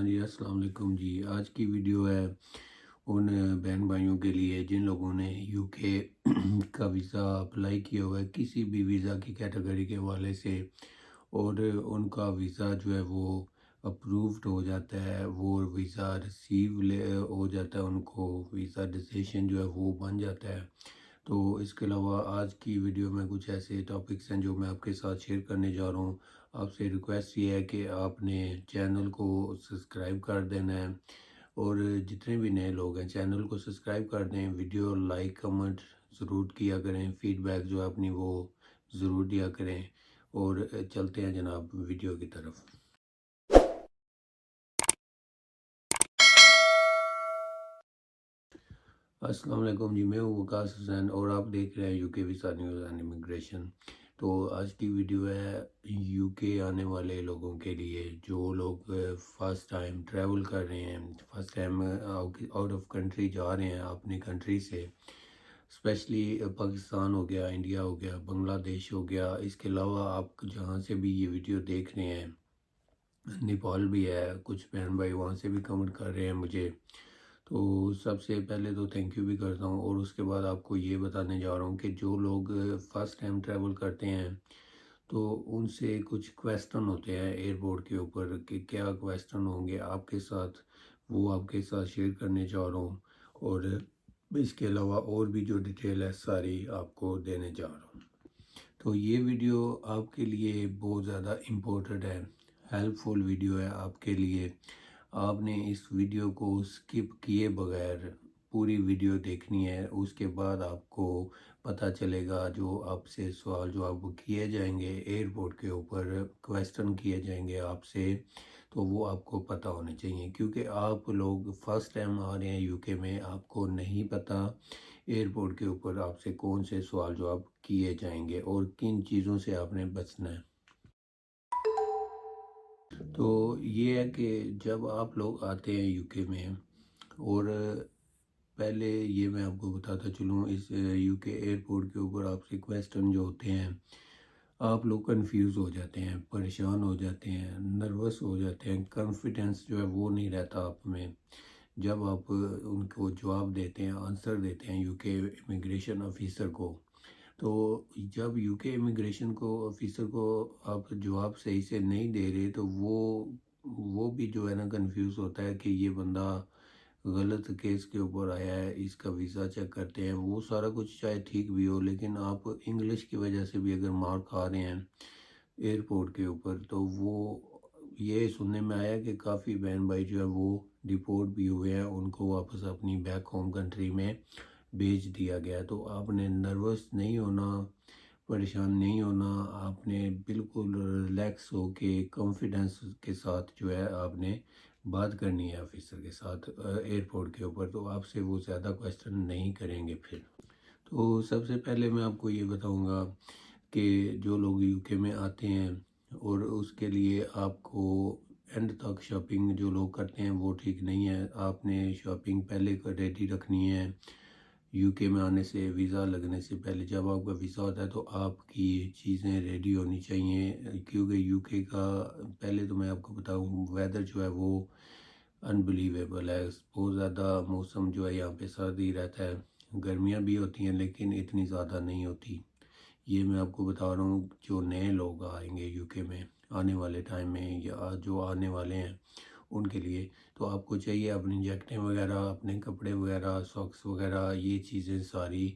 हाँ जी, अस्सलाम वालेकुम जी। आज की वीडियो है उन बहन भाइयों के लिए जिन लोगों ने यूके का वीज़ा अप्लाई किया हुआ है किसी भी वीज़ा की कैटेगरी के हवाले से, और उनका वीज़ा जो है वो अप्रूव्ड हो जाता है, वो वीज़ा रिसीव ले हो जाता है, उनको वीज़ा डिसीजन जो है वो बन जाता है। तो इसके अलावा आज की वीडियो में कुछ ऐसे टॉपिक्स हैं जो मैं आपके साथ शेयर करने जा रहा हूँ। आपसे रिक्वेस्ट ये है कि आपने चैनल को सब्सक्राइब कर देना है, और जितने भी नए लोग हैं चैनल को सब्सक्राइब कर दें, वीडियो लाइक कमेंट ज़रूर किया करें, फीडबैक जो है अपनी वो ज़रूर दिया करें। और चलते हैं जनाब वीडियो की तरफ। अस्सलाम वालेकुम जी, मैं हूँ वकास हुसैन और आप देख रहे हैं UK visa news and immigration. तो आज की वीडियो है यूके आने वाले लोगों के लिए, जो लोग फ़र्स्ट टाइम ट्रैवल कर रहे हैं, first time out of country जा रहे हैं अपनी कंट्री से। स्पेशली पाकिस्तान हो गया, इंडिया हो गया, बांग्लादेश हो गया, इसके अलावा आप जहाँ से भी ये वीडियो देख रहे हैं, नेपाल भी है, कुछ बहन भाई वहाँ से भी कमेंट कर रहे हैं मुझे। तो सबसे पहले तो थैंक यू भी करता हूँ, और उसके बाद आपको ये बताने जा रहा हूँ कि जो लोग फ़र्स्ट टाइम ट्रैवल करते हैं तो उनसे कुछ क्वेश्चन होते हैं एयरपोर्ट के ऊपर कि क्या क्वेश्चन होंगे आपके साथ, वो आपके साथ शेयर करने जा रहा हूँ। और इसके अलावा और भी जो डिटेल है सारी आपको देने जा रहा हूँ। तो ये वीडियो आपके लिए बहुत ज़्यादा इम्पोर्टेंट है, हेल्पफुल वीडियो है आपके लिए। आपने इस वीडियो को स्किप किए बगैर पूरी वीडियो देखनी है, उसके बाद आपको पता चलेगा जो आपसे सवाल जो आपको किए जाएंगे एयरपोर्ट के ऊपर, क्वेश्चन किए जाएंगे आपसे, तो वो आपको पता होने चाहिए। क्योंकि आप लोग फर्स्ट टाइम आ रहे हैं यूके में, आपको नहीं पता एयरपोर्ट के ऊपर आपसे कौन से सवाल जवाब किए जाएंगे और किन चीज़ों से आपने बचना है। तो ये है कि जब आप लोग आते हैं यूके में, और पहले ये मैं आपको बताता चलूँ, इस यूके एयरपोर्ट के ऊपर आपसे क्वेश्चन जो होते हैं, आप लोग कंफ्यूज हो जाते हैं, परेशान हो जाते हैं, नर्वस हो जाते हैं, कॉन्फिडेंस जो है वो नहीं रहता आप में। जब आप उनको जवाब देते हैं, आंसर देते हैं यूके इमिग्रेशन ऑफिसर को, तो जब यूके इमिग्रेशन को ऑफिसर को आप जवाब सही से नहीं दे रहे, तो वो भी जो है ना कंफ्यूज होता है कि ये बंदा गलत केस के ऊपर आया है, इसका वीज़ा चेक करते हैं। वो सारा कुछ चाहे ठीक भी हो, लेकिन आप इंग्लिश की वजह से भी अगर मार खा रहे हैं एयरपोर्ट के ऊपर, तो वो ये सुनने में आया कि काफ़ी बहन भाई जो है वो डिपोर्ट भी हुए हैं, उनको वापस अपनी बैक होम कंट्री में भेज दिया गया। तो आपने नर्वस नहीं होना, परेशान नहीं होना, आपने बिल्कुल रिलैक्स हो के कॉन्फिडेंस के साथ जो है आपने बात करनी है ऑफिसर के साथ एयरपोर्ट के ऊपर, तो आपसे वो ज़्यादा क्वेश्चन नहीं करेंगे फिर। तो सबसे पहले मैं आपको ये बताऊंगा कि जो लोग यूके में आते हैं, और उसके लिए आपको एंड तक शॉपिंग जो लोग करते हैं वो ठीक नहीं है। आपने शॉपिंग पहले कर रेडी रखनी है। यूके में आने से, वीज़ा लगने से पहले जब आपका वीज़ा होता है तो आपकी चीज़ें रेडी होनी चाहिए, क्योंकि यूके का, पहले तो मैं आपको बताऊं, वेदर जो है वो अनबिलीवेबल है। बहुत ज़्यादा मौसम जो है यहाँ पे सर्दी रहता है, गर्मियाँ भी होती हैं लेकिन इतनी ज़्यादा नहीं होती। ये मैं आपको बता रहा हूँ जो नए लोग आएंगे यूके में आने वाले टाइम में, या जो आने वाले हैं उनके लिए। तो आपको चाहिए अपनी जैकेटें वगैरह, अपने कपड़े वगैरह, सॉक्स वगैरह, ये चीज़ें सारी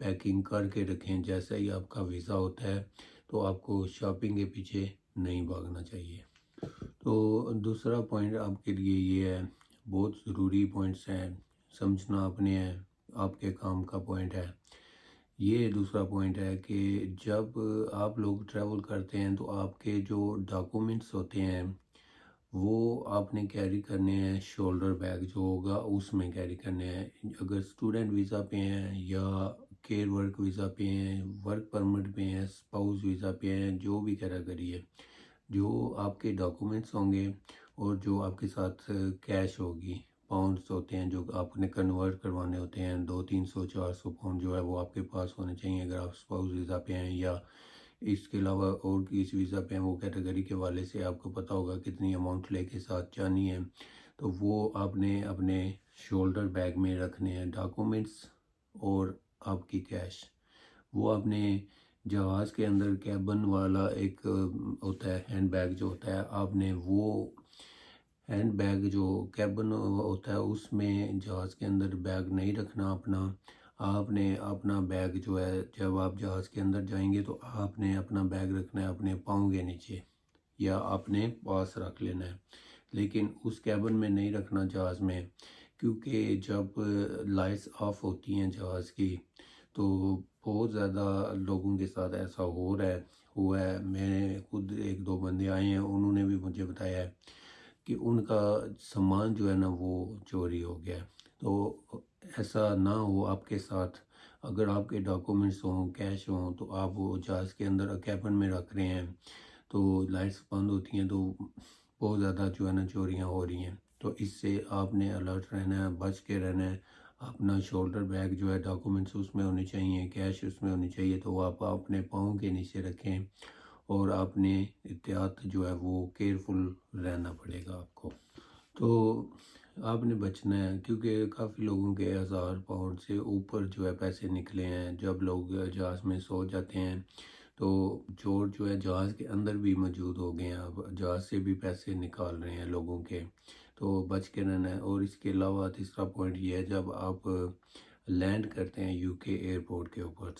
पैकिंग करके रखें। जैसे ही आपका वीज़ा होता है तो आपको शॉपिंग के पीछे नहीं भागना चाहिए। तो दूसरा पॉइंट आपके लिए ये है, बहुत ज़रूरी पॉइंट्स हैं, समझना अपने हैं, आपके काम का पॉइंट है। ये दूसरा पॉइंट है कि जब आप लोग ट्रैवल करते हैं तो आपके जो डॉक्यूमेंट्स होते हैं वो आपने कैरी करने हैं, शोल्डर बैग जो होगा उसमें कैरी करने हैं। अगर स्टूडेंट वीज़ा पे हैं या केयर वर्क वीज़ा पे हैं, वर्क परमिट पे हैं, स्पाउस वीज़ा पे हैं, जो भी कैटेगरी है, जो आपके डॉक्यूमेंट्स होंगे और जो आपके साथ कैश होगी, पाउंड्स होते हैं जो आपने कन्वर्ट करवाने होते हैं, 200, 300, 400 पाउंड जो है वो आपके पास होने चाहिए अगर आप स्पाउस वीज़ा पे हैं या इसके अलावा और किस वीज़ा पे हैं वो कैटेगरी के वाले से आपको पता होगा कितनी अमाउंट लेके साथ जानी है। तो वो आपने अपने शोल्डर बैग में रखने हैं डॉक्यूमेंट्स और आपकी कैश। वो आपने जहाज़ के अंदर कैबिन वाला एक होता है हैंड बैग जो होता है, आपने वो हैंड बैग जो कैबिन होता है उसमें जहाज़ के अंदर बैग नहीं रखना अपना। आपने अपना बैग जो है जब आप जहाज़ के अंदर जाएंगे तो आपने अपना बैग रखना है अपने पाँव के नीचे या अपने पास रख लेना है, लेकिन उस कैबिन में नहीं रखना जहाज़ में, क्योंकि जब लाइट्स ऑफ होती हैं जहाज़ की तो बहुत ज़्यादा लोगों के साथ ऐसा हो रहा है हुआ है। मैंने खुद एक दो बंदे आए हैं, उन्होंने भी मुझे बताया है कि उनका सामान जो है ना वो चोरी हो गया है। तो ऐसा ना हो आपके साथ। अगर आपके डॉक्यूमेंट्स हों कैश हों तो आप वो जहाज़ के अंदर कैबिन में रख रहे हैं तो लाइट्स बंद होती हैं तो बहुत ज़्यादा जो है ना चोरियाँ हो रही हैं। तो इससे आपने अलर्ट रहना है, बच के रहना है। अपना शोल्डर बैग जो है डॉक्यूमेंट्स उसमें होने चाहिए, कैश उसमें होनी चाहिए, तो वो आप अपने पाँव के नीचे रखें और आपने एहतियात जो है वो केयरफुल रहना पड़ेगा आपको। तो आपने बचना है क्योंकि काफ़ी लोगों के 1000 पाउंड से ऊपर जो है पैसे निकले हैं जब लोग जहाज़ में सो जाते हैं। तो चोर जो है जहाज़ के अंदर भी मौजूद हो गए हैं, अब जहाज़ से भी पैसे निकाल रहे हैं लोगों के। तो बच के रहना है। और इसके अलावा तीसरा पॉइंट ये है, जब आप लैंड करते हैं यूके एयरपोर्ट के ऊपर,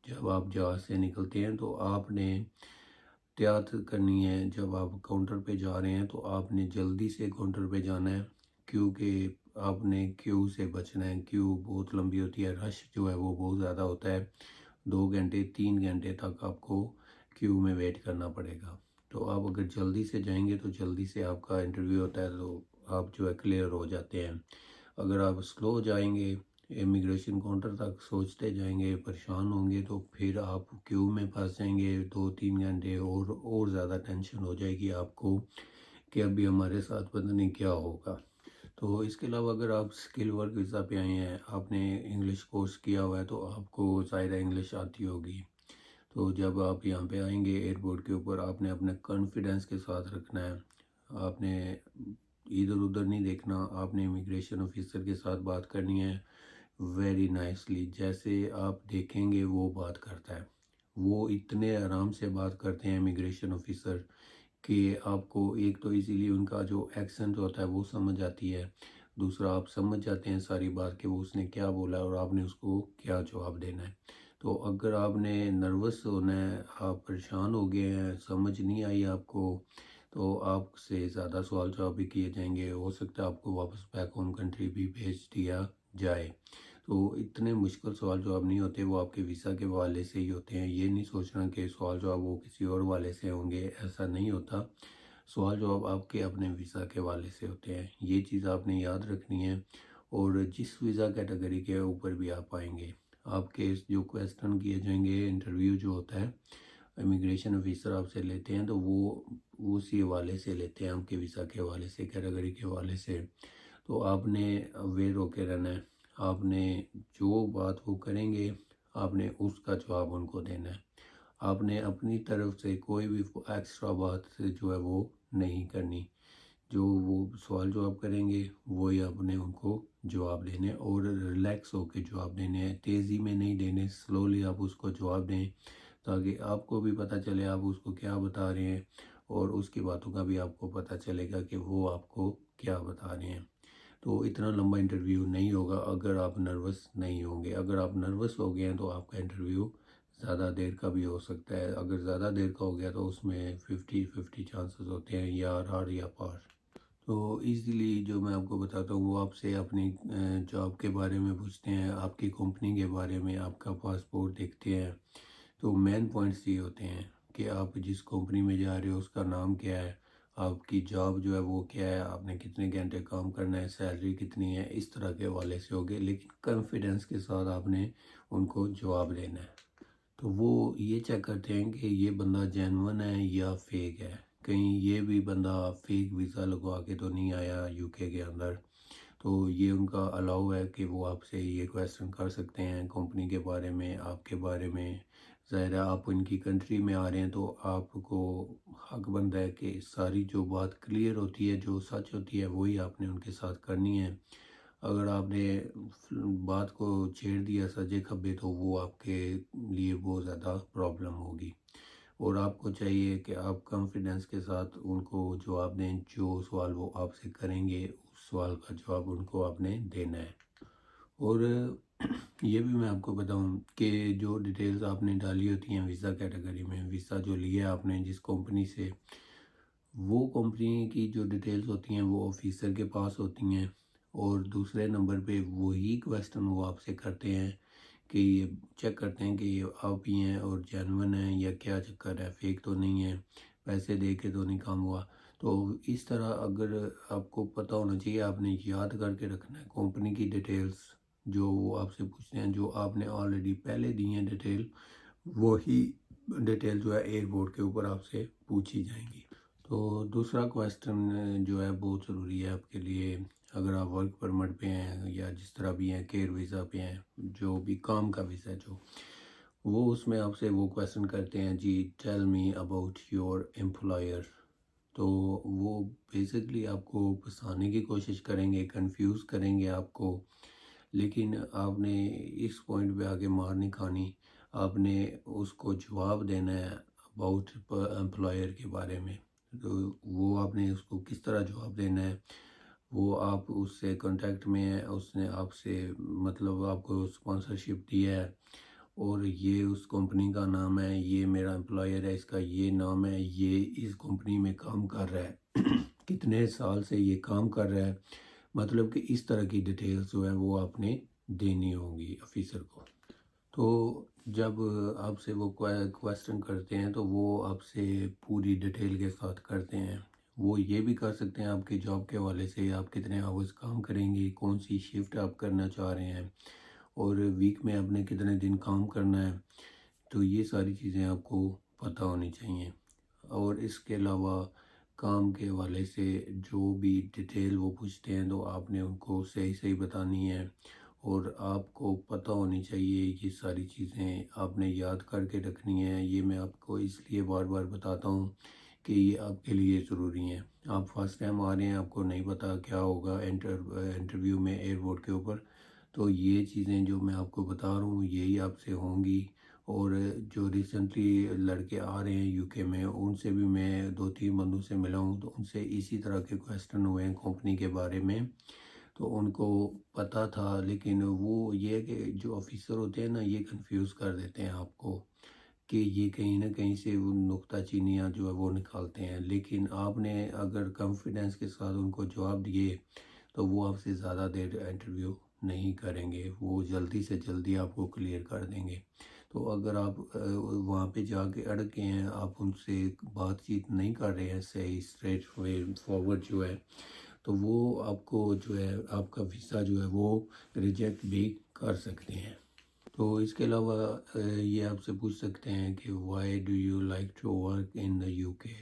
जब आप जहाज़ से निकलते हैं तो आपने एहतियात करनी है। जब आप काउंटर पे जा रहे हैं तो आपने जल्दी से काउंटर पे जाना है, क्योंकि आपने क्यू से बचना है। क्यू बहुत लंबी होती है, रश जो है वो बहुत ज़्यादा होता है। 2 घंटे 3 घंटे तक आपको क्यू में वेट करना पड़ेगा। तो आप अगर जल्दी से जाएंगे तो जल्दी से आपका इंटरव्यू होता है तो आप जो है क्लियर हो जाते हैं। अगर आप स्लो जाएंगे इमिग्रेशन काउंटर तक सोचते जाएंगे परेशान होंगे तो फिर आप क्यू में फंस जाएंगे 2-3 घंटे, और ज़्यादा टेंशन हो जाएगी आपको कि अभी हमारे साथ पता नहीं क्या होगा। तो इसके अलावा अगर आप स्किल वर्क वीज़ा पे आए हैं, आपने इंग्लिश कोर्स किया हुआ है तो आपको ज़ाहिर है इंग्लिश आती होगी। तो जब आप यहाँ पे आएंगे एयरपोर्ट के ऊपर आपने अपने कॉन्फिडेंस के साथ रखना है। आपने इधर उधर नहीं देखना, आपने इमिग्रेशन ऑफिसर के साथ बात करनी है वेरी नाइसली। जैसे आप देखेंगे वो बात करता है, वो इतने आराम से बात करते हैं इमिग्रेशन ऑफिसर कि आपको एक तो इजीली उनका जो एक्सेंट होता है वो समझ आती है, दूसरा आप समझ जाते हैं सारी बात कि वो उसने क्या बोला और आपने उसको क्या जवाब देना है। तो अगर आपने नर्वस होना है, आप परेशान हो गए हैं, समझ नहीं आई आपको, तो आपसे ज़्यादा सवाल जवाब भी किए जाएंगे, हो सकता है आपको वापस बैक होम कंट्री भी भेज दिया जाए। तो इतने मुश्किल सवाल जवाब नहीं होते, वो आपके वीज़ा के हवाले से ही होते हैं। ये नहीं सोचना कि सवाल जवाब वो किसी और वाले से होंगे, ऐसा नहीं होता। सवाल जवाब आपके अपने वीज़ा के हवाले से होते हैं, ये चीज़ आपने याद रखनी है। और जिस वीज़ा कैटेगरी के ऊपर भी आप आएंगे, आपके जो क्वेश्चन किए जाएंगे, इंटरव्यू जो होता है इमिग्रेशन ऑफिसर आपसे लेते हैं तो वो उसी हवाले से लेते हैं, आपके वीज़ा के हवाले से, कैटेगरी के हवाले से। तो आपने अवेयर होकर रहना है। आपने जो बात वो करेंगे आपने उसका जवाब उनको देना है। आपने अपनी तरफ से कोई भी एक्स्ट्रा बात से जो है वो नहीं करनी। जो वो सवाल जवाब करेंगे वही आपने उनको जवाब देने और रिलैक्स होकर जवाब देने हैं, तेज़ी में नहीं देने, स्लोली आप उसको जवाब दें ताकि आपको भी पता चले आप उसको क्या बता रहे हैं और उसकी बातों का भी आपको पता चलेगा कि वो आपको क्या बता रहे हैं। तो इतना लंबा इंटरव्यू नहीं होगा अगर आप नर्वस नहीं होंगे। अगर आप नर्वस हो गए हैं तो आपका इंटरव्यू ज़्यादा देर का भी हो सकता है। अगर ज़्यादा देर का हो गया तो उसमें 50-50 चांसेस होते हैं या आर या पार। तो इजीली जो मैं आपको बताता हूँ वो आपसे अपनी जॉब के बारे में पूछते हैं, आपकी कंपनी के बारे में, आपका पासपोर्ट देखते हैं। तो मेन पॉइंट्स ये होते हैं कि आप जिस कंपनी में जा रहे हो उसका नाम क्या है, आपकी जॉब जो है वो क्या है, आपने कितने घंटे काम करना है, सैलरी कितनी है, इस तरह के हवाले से होगे, लेकिन कॉन्फिडेंस के साथ आपने उनको जवाब देना है। तो वो ये चेक करते हैं कि ये बंदा जेन्युइन है या फेक है, कहीं ये भी बंदा फेक वीज़ा लगवा के तो नहीं आया यूके के अंदर। तो ये उनका अलाउ है कि वो आपसे ये क्वेश्चन कर सकते हैं कंपनी के बारे में, आपके बारे में, ज़ाहिर है आप उनकी कंट्री में आ रहे हैं तो आपको हक बनता है कि सारी जो बात क्लियर होती है, जो सच होती है, वही आपने उनके साथ करनी है। अगर आपने बात को छेड़ दिया सजे खब्बे तो वो आपके लिए बहुत ज़्यादा प्रॉब्लम होगी। और आपको चाहिए कि आप कॉन्फिडेंस के साथ उनको जवाब दें, जो सवाल वो आपसे करेंगे उस सवाल का जवाब उनको आपने देना है। और ये भी मैं आपको बताऊं कि जो डिटेल्स आपने डाली होती हैं वीज़ा कैटेगरी में, वीज़ा जो लिया आपने जिस कंपनी से, वो कंपनी की जो डिटेल्स होती हैं वो ऑफिसर के पास होती हैं। और दूसरे नंबर पे वही क्वेश्चन वो आपसे करते हैं कि ये चेक करते हैं कि ये आप ही हैं और जेन्युइन हैं या क्या चक्कर है, फेक तो नहीं है, पैसे दे के तो नहीं काम हुआ। तो इस तरह अगर आपको पता होना चाहिए, आपने याद करके रखना है कंपनी की डिटेल्स जो वो आपसे पूछते हैं, जो आपने ऑलरेडी पहले दी हैं डिटेल, वही डिटेल जो है एयरपोर्ट के ऊपर आपसे पूछी जाएंगी। तो दूसरा क्वेश्चन जो है बहुत ज़रूरी है आपके लिए, अगर आप वर्क परमिट पे हैं या जिस तरह भी हैं, केयर वीज़ा पे हैं, जो भी काम का वीज़ा है जो, वो उसमें आपसे वो क्वेश्चन करते हैं जी tell me about your employer. तो वो बेसिकली आपको फंसाने की कोशिश करेंगे, कंफ्यूज करेंगे आपको। लेकिन आपने इस पॉइंट पे आके मार नहीं खानी, आपने उसको जवाब देना है अबाउट एम्प्लॉयर के बारे में। तो वो आपने उसको किस तरह जवाब देना है, वो आप उससे कांटेक्ट में है, उसने आपसे मतलब आपको स्पॉन्सरशिप दिया है और ये उस कंपनी का नाम है, ये मेरा एम्प्लॉयर है, इसका ये नाम है, ये इस कंपनी में काम कर रहा है कितने साल से ये काम कर रहा है, मतलब कि इस तरह की डिटेल्स जो है वो आपने देनी होगी ऑफिसर को। तो जब आपसे वो क्वेश्चन करते हैं तो वो आपसे पूरी डिटेल के साथ करते हैं। वो ये भी कर सकते हैं आपकी जॉब के हवाले से, आप कितने आवर्स काम करेंगे, कौन सी शिफ्ट आप करना चाह रहे हैं और वीक में आपने कितने दिन काम करना है। तो ये सारी चीज़ें आपको पता होनी चाहिए। और इसके अलावा काम के हवाले से जो भी डिटेल वो पूछते हैं तो आपने उनको सही सही बतानी है और आपको पता होनी चाहिए। ये सारी चीज़ें आपने याद करके रखनी है। ये मैं आपको इसलिए बार बार बताता हूँ कि ये आपके लिए ज़रूरी है। आप फर्स्ट टाइम आ रहे हैं, आपको नहीं पता क्या होगा इंटरव्यू में एयरपोर्ट के ऊपर, तो ये चीज़ें जो मैं आपको बता रहा हूँ यही आपसे होंगी। और जो रिसेंटली लड़के आ रहे हैं यूके में, उनसे भी मैं दो तीन बंदों से मिला हूँ तो उनसे इसी तरह के क्वेश्चन हुए हैं कंपनी के बारे में। तो उनको पता था, लेकिन वो ये है कि जो ऑफिसर होते हैं ना, ये कंफ्यूज कर देते हैं आपको कि ये कहीं ना कहीं से वो नुक्ताचीनियाँ जो है वो निकालते हैं। लेकिन आपने अगर कॉन्फिडेंस के साथ उनको जवाब दिए तो वो आपसे ज़्यादा देर इंटरव्यू नहीं करेंगे, वो जल्दी से जल्दी आपको क्लियर कर देंगे। तो अगर आप वहाँ पे जाके अड़के हैं, आप उनसे बातचीत नहीं कर रहे हैं सही स्ट्रेट वे फॉरवर्ड जो है, तो वो आपको जो है आपका वीज़ा जो है वो रिजेक्ट भी कर सकते हैं। तो इसके अलावा ये आपसे पूछ सकते हैं कि why do you like to work in the UK.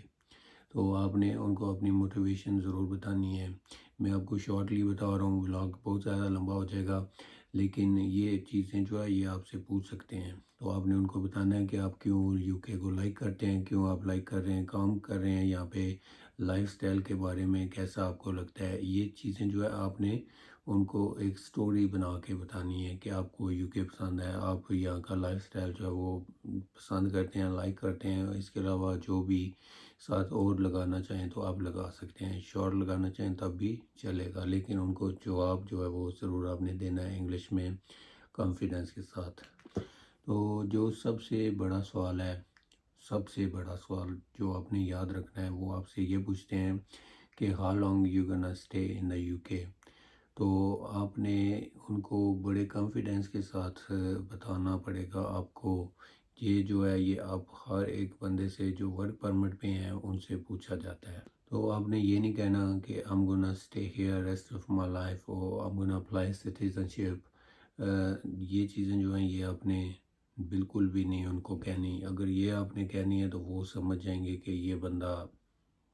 तो आपने उनको अपनी मोटिवेशन ज़रूर बतानी है। मैं आपको शॉर्टली बता रहा हूँ, व्लॉग बहुत ज़्यादा लंबा हो जाएगा, लेकिन ये चीज़ें जो है ये आपसे पूछ सकते हैं। तो आपने उनको बताना है कि आप क्यों यूके को लाइक करते हैं, क्यों आप लाइक कर रहे हैं, काम कर रहे हैं यहाँ पे, लाइफस्टाइल के बारे में कैसा आपको लगता है। ये चीज़ें जो है आपने उनको एक स्टोरी बना के बतानी है कि आपको यूके पसंद है, आप यहाँ का लाइफस्टाइल जो है वो पसंद करते हैं, लाइक करते हैं। इसके अलावा जो भी साथ और लगाना चाहें तो आप लगा सकते हैं, शॉर्ट लगाना चाहें तब भी चलेगा, लेकिन उनको जवाब जो है वो ज़रूर आपने देना है इंग्लिश में कॉन्फिडेंस के साथ। तो जो सबसे बड़ा सवाल है, सबसे बड़ा सवाल जो आपने याद रखना है, वो आपसे ये पूछते हैं कि how long you gonna stay in the UK. तो आपने उनको बड़े कॉन्फिडेंस के साथ बताना पड़ेगा आपको। ये जो है ये आप हर एक बंदे से जो वर्क परमिट पे हैं उनसे पूछा जाता है। तो आपने ये नहीं कहना कि I am gonna stay here rest of my life और I am gonna apply citizenship. ये चीज़ें जो हैं ये आपने बिल्कुल भी नहीं उनको कहनी। अगर ये आपने कहनी है तो वो समझ जाएंगे कि ये बंदा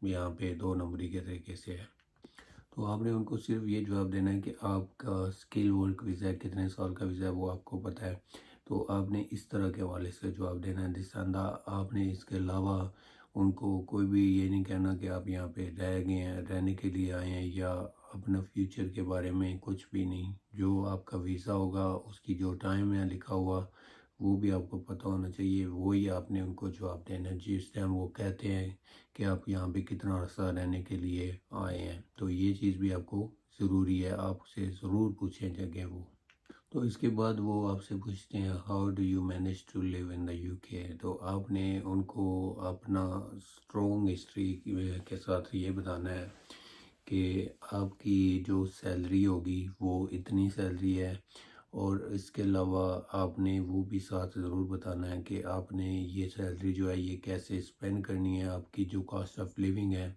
यहाँ पे दो नंबरी के तरीके से है। तो आपने उनको सिर्फ ये जवाब देना है कि आपका स्किल वर्क वीज़ा है, कितने साल का वीज़ा है वो आपको पता है। तो आपने इस तरह के हवाले से जवाब देना है दिसांदा। आपने इसके अलावा उनको कोई भी ये नहीं कहना कि आप यहाँ पे रह गए हैं, रहने के लिए आए हैं, या अपना फ्यूचर के बारे में कुछ भी नहीं। जो आपका वीज़ा होगा उसकी जो टाइम है लिखा हुआ वो भी आपको पता होना चाहिए, वो ही आपने उनको जवाब देना है जिस टाइम वो कहते हैं कि आप यहाँ पे कितना अर्सा रहने के लिए आए हैं। तो ये चीज़ भी आपको ज़रूरी है, आपसे ज़रूर पूछें जगह वो। तो इसके बाद वो आपसे पूछते हैं how do you manage to live in the UK. तो आपने उनको अपना स्ट्रॉन्ग हिस्ट्री के साथ ये बताना है कि आपकी जो सैलरी होगी वो इतनी सैलरी है, और इसके अलावा आपने वो भी साथ ज़रूर बताना है कि आपने ये सैलरी जो है ये कैसे स्पेंड करनी है। आपकी जो कॉस्ट ऑफ लिविंग है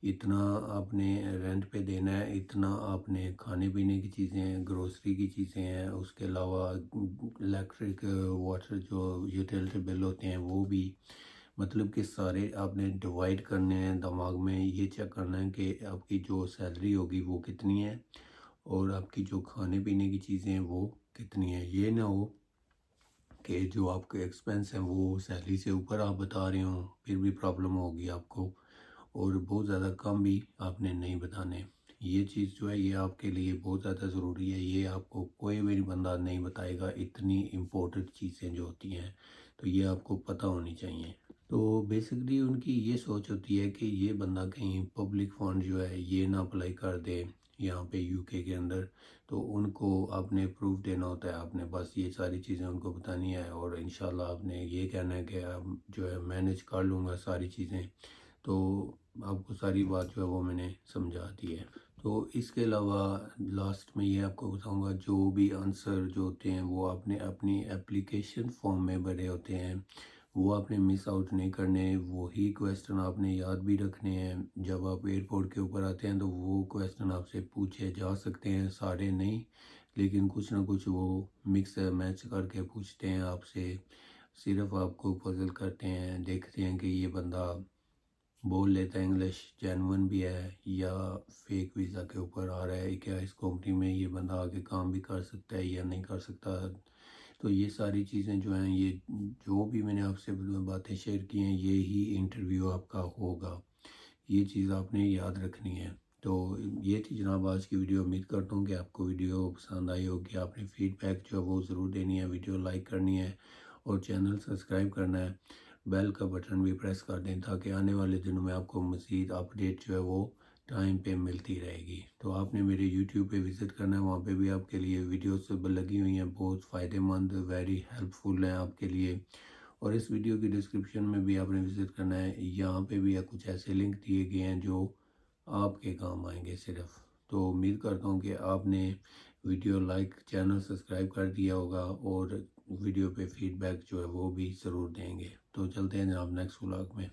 इतना आपने रेंट पे देना है, इतना आपने खाने पीने की चीज़ें हैं, ग्रोसरी की चीज़ें हैं, उसके अलावा इलेक्ट्रिक वाटर जो यूटिलिटी बिल होते हैं वो भी। मतलब कि सारे आपने डिवाइड करने हैं, दिमाग में ये चेक करना है कि आपकी जो सैलरी होगी वो कितनी है और आपकी जो खाने पीने की चीज़ें हैं वो कितनी है। ये ना हो कि जो आपके एक्सपेंस हैं वो सैलरी से ऊपर आप बता रहे हो, फिर भी प्रॉब्लम होगी आपको। और बहुत ज़्यादा कम भी आपने नहीं बताने। ये चीज़ जो है ये आपके लिए बहुत ज़्यादा ज़रूरी है, ये आपको कोई भी बंदा नहीं बताएगा। इतनी इम्पोर्टेंट चीज़ें जो होती हैं तो ये आपको पता होनी चाहिए। तो बेसिकली उनकी ये सोच होती है कि ये बंदा कहीं पब्लिक फंड जो है ये ना अप्लाई कर दे यहाँ पे यूके के अंदर। तो उनको आपने प्रूफ देना होता है, आपने बस ये सारी चीज़ें उनको बतानी है, और इंशाल्लाह आपने ये कहना है कि आप जो है मैनेज कर लूँगा सारी चीज़ें। तो आपको सारी बात जो है वो मैंने समझा दी है। तो इसके अलावा लास्ट में ये आपको बताऊंगा, जो भी आंसर जो होते हैं वो आपने अपनी एप्लीकेशन फॉर्म में भरे होते हैं, वो आपने मिस आउट नहीं करने। वही क्वेश्चन आपने याद भी रखने हैं। जब आप एयरपोर्ट के ऊपर आते हैं तो वो क्वेश्चन आपसे पूछे जा सकते हैं, सारे नहीं लेकिन कुछ ना कुछ वो मिक्स मैच करके पूछते हैं आपसे। सिर्फ आपको पजल करते हैं, देखते हैं कि ये बंदा बोल लेता है इंग्लिश, जेन्युइन भी है या फेक वीज़ा के ऊपर आ रहा है, क्या इस कंपनी में ये बंदा आगे काम भी कर सकता है या नहीं कर सकता। तो ये सारी चीज़ें जो हैं, ये जो भी मैंने आपसे बातें शेयर की हैं, ये ही इंटरव्यू आपका होगा। ये चीज़ आपने याद रखनी है। तो ये थी जनाब आज की वीडियो। उम्मीद करता हूँ कि आपको वीडियो पसंद आई होगी। आपने फीडबैक जो है वो ज़रूर देनी है, वीडियो लाइक करनी है और चैनल सब्सक्राइब करना है। बेल का बटन भी प्रेस कर दें ताकि आने वाले दिनों में आपको मज़ीद अपडेट जो है वो टाइम पे मिलती रहेगी। तो आपने मेरे यूट्यूब पे विज़िट करना है, वहाँ पे भी आपके लिए वीडियोस लगी हुई हैं, बहुत फ़ायदेमंद, वेरी हेल्पफुल हैं आपके लिए। और इस वीडियो की डिस्क्रिप्शन में भी आपने विज़िट करना है, यहाँ पे भी कुछ ऐसे लिंक दिए गए हैं जो आपके काम आएंगे सिर्फ। तो उम्मीद करता हूँ कि आपने वीडियो लाइक, चैनल सब्सक्राइब कर दिया होगा और वीडियो पे फीडबैक जो है वो भी ज़रूर देंगे। तो चलते हैं जनाब नेक्स्ट व्लॉग में।